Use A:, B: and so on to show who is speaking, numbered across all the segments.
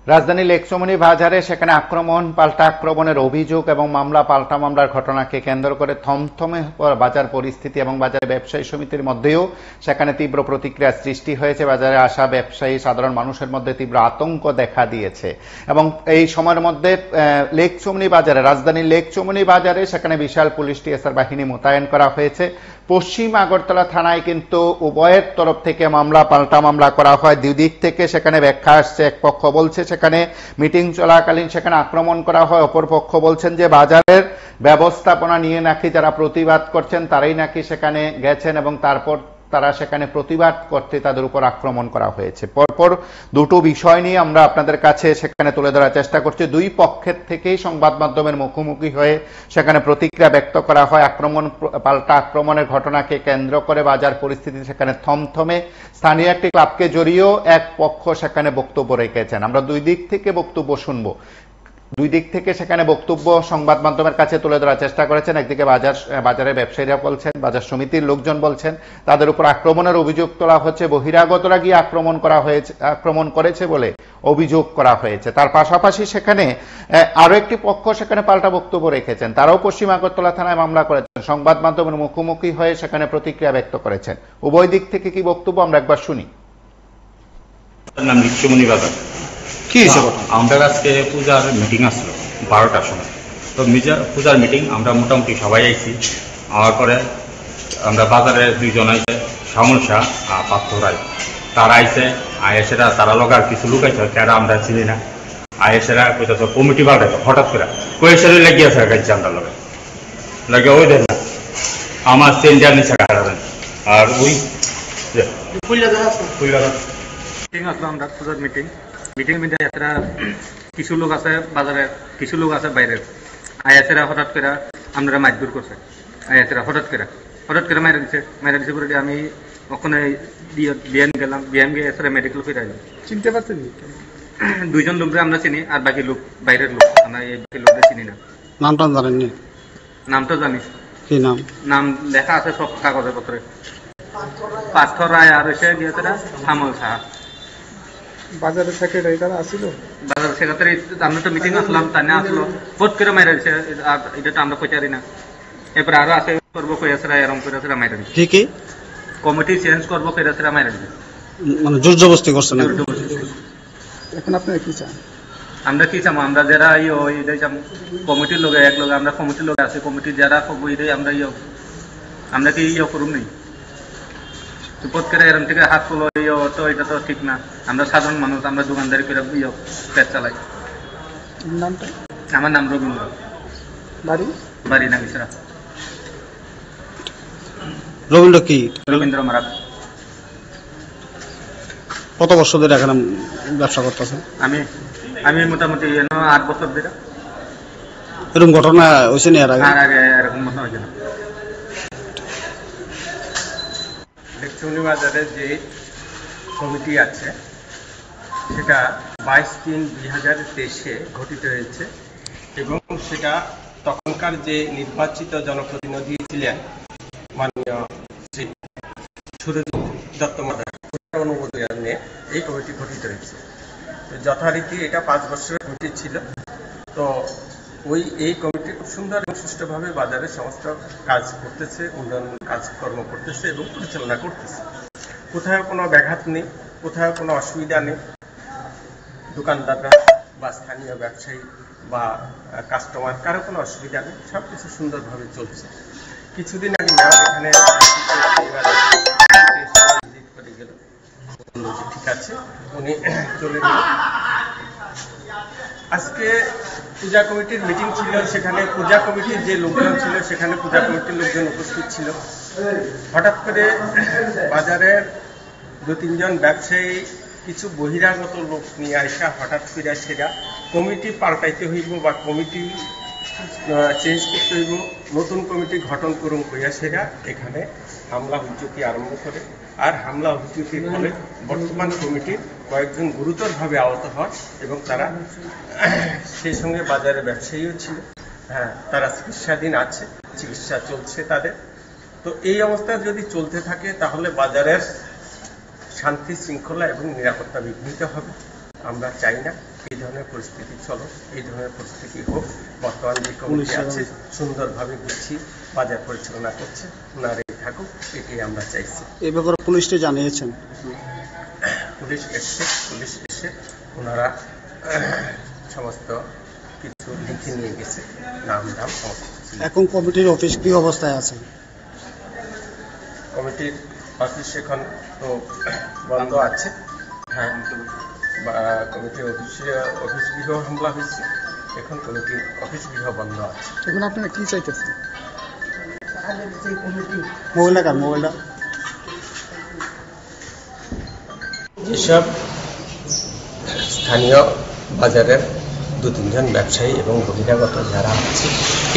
A: রাজধানী লেকচমনি বাজারে সেখানে আক্রমণ পাল্টা আক্রমণের অভিযোগ এবং মামলা পাল্টা মামলার ঘটনাকে কেন্দ্র করে থমথমে বাজার পরিস্থিতি এবং বাজারে ব্যবসায়ী সমিতির মধ্যেও সেখানে তীব্র প্রতিক্রিয়া সৃষ্টি হয়েছে। বাজারে আসা ব্যবসায়ী সাধারণ মানুষের মধ্যে তীব্র আতঙ্ক দেখা দিয়েছে এবং এই সময়ের মধ্যে লেকচমনি বাজারে রাজধানীর লেকচমনি বাজারে সেখানে বিশাল পুলিশ টিএসআর বাহিনী মোতায়েন করা হয়েছে। পশ্চিম আগরতলা থানায় কিন্তু উভয়ের তরফ থেকে মামলা পাল্টা মামলা করা হয়। দুই দিক থেকে সেখানে ব্যাখ্যা আসছে। এক পক্ষ বলছে সেখানে মিটিং চলাকালীন সেখানে আক্রমণ করা হয়, অপর পক্ষ বলছেন যে বাজারের ব্যবস্থাপনা নিয়ে নাকি যারা প্রতিবাদ করছেন তারাই নাকি সেখানে গেছেন এবং তারপর তারা সেখানে প্রতিবাদ করতে তাদের উপর আক্রমণ করা হয়েছে। পরপর দুটো বিষয় নিয়ে আমরা আপনাদের কাছে সেখানে তুলে ধরার চেষ্টা করছি। দুই পক্ষের থেকেই সংবাদ মাধ্যমের মুখোমুখি হয়ে সেখানে প্রতিক্রিয়া ব্যক্ত করা হয়। আক্রমণ পাল্টা আক্রমণের ঘটনাকে কেন্দ্র করে বাজার পরিস্থিতি সেখানে থমথমে। স্থানীয় একটি ক্লাবকে জড়িয়েও এক পক্ষ সেখানে বক্তব্য রেখেছেন। আমরা দুই দিক থেকে বক্তব্য শুনবো। দুই দিক থেকে সেখানে বক্তব্য সংবাদ মাধ্যমের কাছে তুলে ধরার চেষ্টা করেছেন। একদিকে বাজারের ব্যবসায়ীরা বলছেন, বাজার সমিতির লোকজন বলছেন তাদের উপর আক্রমণের অভিযোগ তোলা হচ্ছে, বহিরাগতরা গিয়ে আক্রমণ করেছে বলে অভিযোগ করা হয়েছে। তার পাশাপাশি সেখানে আরো একটি পক্ষ সেখানে পাল্টা বক্তব্য রেখেছেন, তারাও পশ্চিম আগরতলা থানায় মামলা করেছেন, সংবাদ মাধ্যমের মুখোমুখি হয়ে সেখানে প্রতিক্রিয়া ব্যক্ত করেছেন। উভয় দিক থেকে কি বক্তব্য আমরা একবার শুনি।
B: কি হিসেবে
C: আমাদের আজকে পূজার মিটিং আসলো 12টার সময়। তো পূজার মিটিং আমরা মোটামুটি সবাই আইছি। আমার পরে আমরা বাজারে দুইজন আইছে, শ্যামল শাহ আর পার্থ রায়। তারা আইছে, আইএসেরা তারা লোক আর কিছু লোক আইছে, তারা আমরা চিনি না। আইএসেরা কইতাছে কমিটি বাড়াইতো হঠাৎ করে কয়েসেরে লেগিয়েছে গাইছে আমরা লগে লাগে ওই দেখ আমার চেঞ্জার নিচে হারাবেন। আর ওই
B: আসলো আমরা পূজার মিটিং মিটিং এরা কিছু লোক আছে বাজারের, কিছু লোক আছে বাইরের। আইএসেরা হঠাৎ করে আমরা মারধর করছে। আইএসেরা হঠাৎ করে মারা দিছে করে আমি ওখানে বিয়ান গেলাম, বিয়ান গিয়ে এসে মেডিকেল ফিরে এলাম। চিনতে পারছেন দুইজন লোকদের আমরা চিনি, আর বাকি লোক বাইরের লোক, আমরা এই বাকি লোকদের চিনি না।
D: নামটা জানেননি?
B: নামটা জানিস?
D: কি নাম?
B: নাম লেখা আছে সব কাগজে পত্রে। পার্থ রায় আর এসে গিয়েছে শ্যামল শাহ।
D: বাজারের সেক্রেটারি তারা আসছিল?
B: বাজারের সেক্রেটারি আমরা তো মিটিং আসলাম, তাই না আসলো ফোট করে মাইরা দিছে। আর এটা তো আমরা কইতারি না। এরপরে আরো আছে করবো কইয়াছরা এরকম কইয়াছরা মাইরা দিছে।
D: ঠিক
B: কমিটি চেঞ্জ করবো কইয়াছরা মাইরা দিছে,
D: মানে জোর জবরদস্তি করছে না।
B: এখন আপনারা কি চান? আমরা কি চাবো? আমরা যারা কমিটির লোক এক লোক, আমরা কমিটির লোক আছে, কমিটির যারা খবর আমরা আমরা কি করুন নেই পথ করে এরম থেকে হাত তুলো তো এটা তো ঠিক না। আমরা সাধারণ মানুষ, আমরা দোকানদারি করে পেট চালাই।
D: নামটা?
B: আমার নাম রবীন্দ্র। বাড়ি না মিশ্রা।
D: রবীন্দ্র কি?
B: রবীন্দ্র মারাক।
D: কত বছর ধরে এখানে ব্যবসা করতেছেন?
B: আমি মোটামুটি 8 বছর ধরে।
D: এরকম ঘটনা হয়েছে না এর আগে?
B: আর আগে এরকম ঘটনা হয়েছে না। লেকচমনি বাজারে যে কমিটি আছে সেটা 22/3/2023 ঘটিত হয়েছে এবং সেটা তখনকার যে নির্বাচিত জনপ্রতিনিধি ছিলেন মাননীয় শ্রী সুরজ দত্ত মহোদয়ের অনুমোদনে এই কমিটি গঠিত হয়েছে। যথারীতি এটা 5 বছরের কমিটি ছিল। তো এই কমিটি খুব সুন্দর এবং সুষ্ঠুভাবে বাজারে সমস্ত কাজ করতেছে, উন্নয়ন কাজকর্ম করতেছে এবং পরিচালনা করতেছে। কোথাও কোনো ব্যাঘাত নেই, কোথাও কোনো অসুবিধা নেই। দোকানদাররা বা স্থানীয় ব্যবসায়ী বা কাস্টমার কারো কোনো অসুবিধা নেই, সব কিছু সুন্দরভাবে চলছে। কিছুদিন আগে এখানে করে গেল, ঠিক আছে, উনি চলে গেল। আজকে পূজা কমিটির মিটিং ছিল, সেখানে পূজা কমিটির যে লোকজন ছিল সেখানে পূজা কমিটির লোকজন উপস্থিত ছিল। হঠাৎ করে বাজারের 2-3 জন ব্যবসায়ী কিছু বহিরাগত লোক নিয়ে আসা হঠাৎ করে সেরা কমিটি পাল্টাইতে হইব বা কমিটি চেঞ্জ করতে হইব, নতুন কমিটি গঠন করুন কইয়া সেরা এখানে হামলা হুমকি আরম্ভ করে। আর হামলা হুমকির ফলে বর্তমান কমিটির কয়েকজন গুরুতরভাবে আহত হয় এবং তারা সেই সঙ্গে বাজারে ব্যবসায়ীও ছিল। তারা চিকিৎসাধীন আছে, চিকিৎসা চলছে তাদের। তো এই অবস্থা যদি চলতে থাকে তাহলে বাজারের শান্তি শৃঙ্খলা এবং নিরাপত্তা বিঘ্নিত হবে। আমরা চাই না। এই ধরনের পরিস্থিতি চলো, এই ধরনের পরিস্থিতি হোক। বর্তমান যে কমিটি আছে সুন্দরভাবে গুছিয়ে বাজার পরিচালনা করছে, ওনারাই থাকুক, এটাই আমরা চাইছি।
D: এই ব্যাপারে পুলিশকে জানিয়েছেন?
B: পুলিশ এসে ওনারা সমস্ত কিছু লিখে নিয়ে গেছে, নাম সমস্ত।
D: এখন কমিটির অফিস কি অবস্থায় আছে?
B: কমিটির অফিস এখন তো বন্ধ আছে। হ্যাঁ, কমিটির অফিস গৃহ হামলা হয়েছে, এখন কমিটির অফিস গৃহ বন্ধ আছে।
D: এখন আপনারা কি চাইতেছেন? মোবাইলটা কার? মোবাইলটা
B: এসব স্থানীয় বাজারের 2-3 জন ব্যবসায়ী এবং বহিরাগত যারা আছে,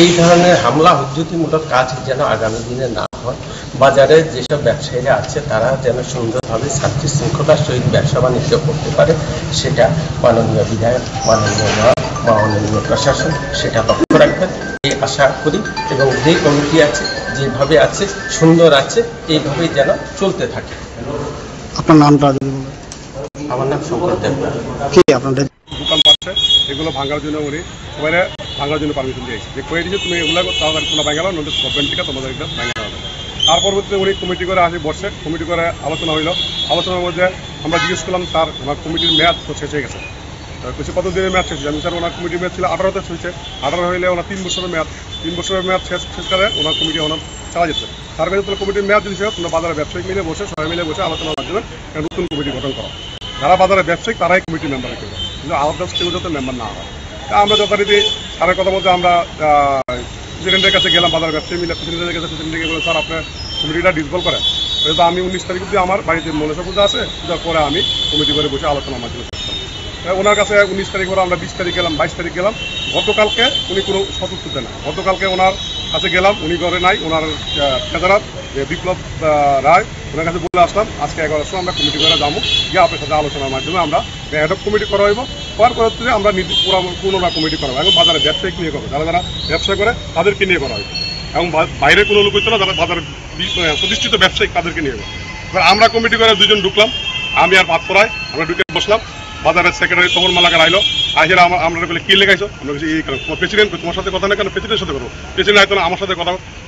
B: এই ধরনের হামলা হুজ্জুতিমূলক কাজ যেন আগামী দিনে না হয়। বাজারে যেসব ব্যবসায়ীরা আছে তারা যেন সুন্দরভাবে শান্তি শৃঙ্খলার সহিত ব্যবসা বাণিজ্য করতে পারে, সেটা মাননীয় বিধায়ক, মাননীয় মেয়র, মাননীয় প্রশাসন সেটা লক্ষ্য রাখবেন, এই আশা করি। এবং যে কমিটি আছে যেভাবে আছে সুন্দর আছে, এইভাবেই যেন চলতে থাকে।
D: আপনার নামটা যদি বলেন।
B: আমার নাম শঙ্কর দেবনাথ।
D: কি আপনাদের
E: দোকান পাচ্ছে এগুলো ভাঙার জন্য উনি সবাই ভাঙার জন্য পারমিশন দিয়েছে, যে কয়ে দিয়েছে তুমি এগুলো তাড়াতাড়ি তোমরা ভাঙালো, নতুন গভর্নমেন্ট থেকে তোমাদের এটা ভাঙা হবে। তার পরবর্তীতে উনি কমিটি করে আসে, বসে কমিটি করে আলোচনা হইল। আলোচনার মধ্যে আমরা জিজ্ঞেস করলাম, স্যার আমার কমিটির মেয়াদ তো শেষ হয়ে গেছে। কিছু কত দিনের মেয়াদ শেষ? আমি স্যার ওনার কমিটির মেয়াদ ছিল 18তে হয়েছে, 18 হইলে ওনার 3 বছরের মেয়াদ, 3 বছরের মেয়াদ শেষ করে ওনার কমিটি ওনার চালা যেতে। তার কাছে তাহলে কমিটির মেয়াদ যদি শেষ, তোমরা বাজারে ব্যবসায়িক মিলে বসে সবাই মিলে বসে আলোচনার মাধ্যমে নতুন কমিটি গঠন করা। যারা বাজারে ব্যবসায়িক তারাই কমিটি মেম্বার করবে, কিন্তু আদার্স কেউ যাতে মেম্বার না হয়। আমরা যথারীতি স্যারের কথা বলতে আমরা প্রেসিডেন্টের কাছে গেলাম, বাজার ব্যবসায়ী মিলে প্রেসিডেন্টের কাছে। প্রেসিডেন্টকে বলে, স্যার আপনার কমিটিটা ডিসবল করেন। যেহেতু আমি 19 তারিখ অব্দি আমার বাড়িতে মনসা পূজা আছে, পূজার পরে আমি কমিটি করে বসে আলোচনার মাধ্যমে শেষ করলাম। ওনার কাছে 19 তারিখ পরে আমরা 20 তারিখ গেলাম, 22 তারিখ গেলাম। গতকালকে উনি কোনো সতর্ক দেন না। গতকালকে ওনার কাছে গেলাম, উনি ঘরে নাই। ওনার ট্রেজারার বিপ্লব রায়, ওনার কাছে বলে আসলাম আজকে 11টার সময় আমরা কমিটি করে যাবো, গিয়ে আপনার সাথে আলোচনার মাধ্যমে আমরা অ্যাডক কমিটি করা হইব। করার পর হচ্ছে আমরা পুনরায় কমিটি করা হবে এবং বাজারে ব্যবসায়িক নিয়ে করবো, যারা যারা ব্যবসা করে তাদেরকে নিয়ে করা হবে। এবং বাইরে কোনো লোক হইতো না, যারা বাজারে প্রতিষ্ঠিত ব্যবসায়িক তাদেরকে নিয়ে করবো। এবার আমরা কমিটি করে 2 জন ঢুকলাম, আমি আর ভাত পড়াই, আমরা ঢুকে বসলাম। বাজারের সেক্রেটারি তখন মালাকার আইলো, আসলে আমরা বলে কি লেখাইছো? আমরা বলছি এই প্রেসিডেন্ট তোমার সাথে কথা না কেন, প্রেসিডেন্টের সাথে করবো। প্রেসিডেন্ট হয়তো না, আমার সাথে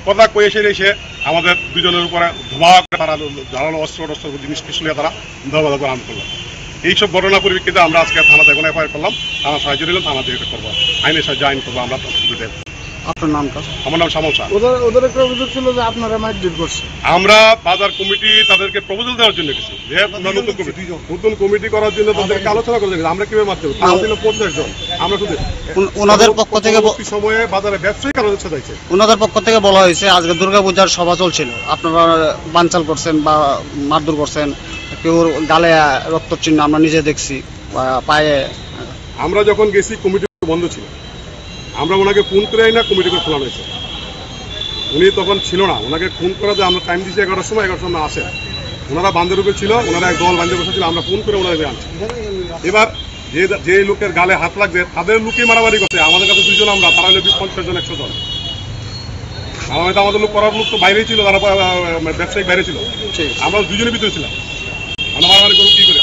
E: কথা কয়ে এসে আমাদের 2 জনের উপরে ধোঁয়া করে তারা ধারালো অস্ত্র জিনিস পিছলিয়ে তারা ধোয়া করে আরম্ভ করলো। এইসব ঘটনার পরিপ্রেক্ষিতে আমরা আজকে থানাতে এখন এফআইআর করলাম, থানা সাহায্য দিলাম, থানা থেকে করবো, আইনের সাহায্য আইন করবো আমরা।
D: আপনার নামটা?
E: আমার নাম শ্যামল শাহ।
D: ওদের একটা অভিযোগ ছিল যে আপনারা মারধর করছে।
E: আমরা বাজার কমিটি তাদেরকে প্রপোজাল দেওয়ার জন্য গেছি, যে নতুন কমিটি করার জন্য তাদেরকে আলোচনা করে দেখি আমরা কিভাবে মারতে পারি। 50 জন আমরা শুধু
D: ওনাদের পক্ষ থেকে
E: সময়ে বাজারে ব্যবসায়ী কারণে চাইছে।
D: ওনাদের পক্ষ থেকে বলা হয়েছে আজকে দুর্গাপূজার সভা চলছিল, আপনারা বানচাল করছেন বা মারধর করছেন, কেউ গালে রক্ত চিহ্ন আমরা নিজে দেখছি, পায়ে।
E: আমরা যখন গেছি কমিটি বন্ধ ছিল, আমরা ওনাকে ফোন করে না কমিটি করে খোলানো হয়েছে। উনি তখন ছিল না, ওনাকে ফোন করে যে আমরা টাইম দিচ্ছি 11টার সময়, 11টার সময় আসে। ওনারা বান্ধের উপরে ছিল, ওনারা এক দল বান্ধে বসেছিল, আমরা ফোন করে ওনাদের আনছি। এবার যে লোকের গালে হাত লাগবে তাদের লোকই মারামারি করছে। আমাদের কাছে 2 জন, আমরা তারা হলে 50 জন 100 জন। আমাদের লোক করার লোক তো বাইরেই ছিল, তারা ব্যবসায়িক বাইরে ছিল, আমরা 2 জনের ভিতরে ছিলাম। আমরা মারামারি করবো কি করে?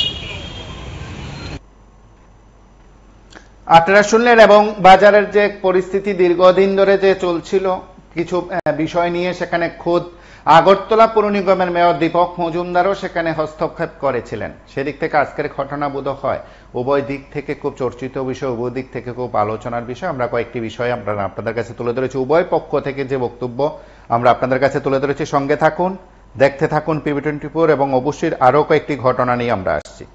A: আপনারা শুনলেন। এবং বাজারের যে পরিস্থিতি দীর্ঘদিন ধরে যে চলছিল, কিছু বিষয় নিয়ে সেখানে খোদ আগরতলা পৌর নিগমের মেয়র দীপক মজুমদারও সেখানে হস্তক্ষেপ করেছিলেন। সেদিক থেকে আজকের ঘটনা বোধ হয় উভয় দিক থেকে খুব চর্চিত বিষয়, উভয় দিক থেকে খুব আলোচনার বিষয়। আমরা কয়েকটি বিষয় আপনাদের কাছে তুলে ধরেছি, উভয় পক্ষ থেকে যে বক্তব্য আমরা আপনাদের কাছে তুলে ধরেছি। সঙ্গে থাকুন, দেখতে থাকুন PB24 এবং অবশ্যই আরো কয়েকটি ঘটনা নিয়ে আমরা আসছি।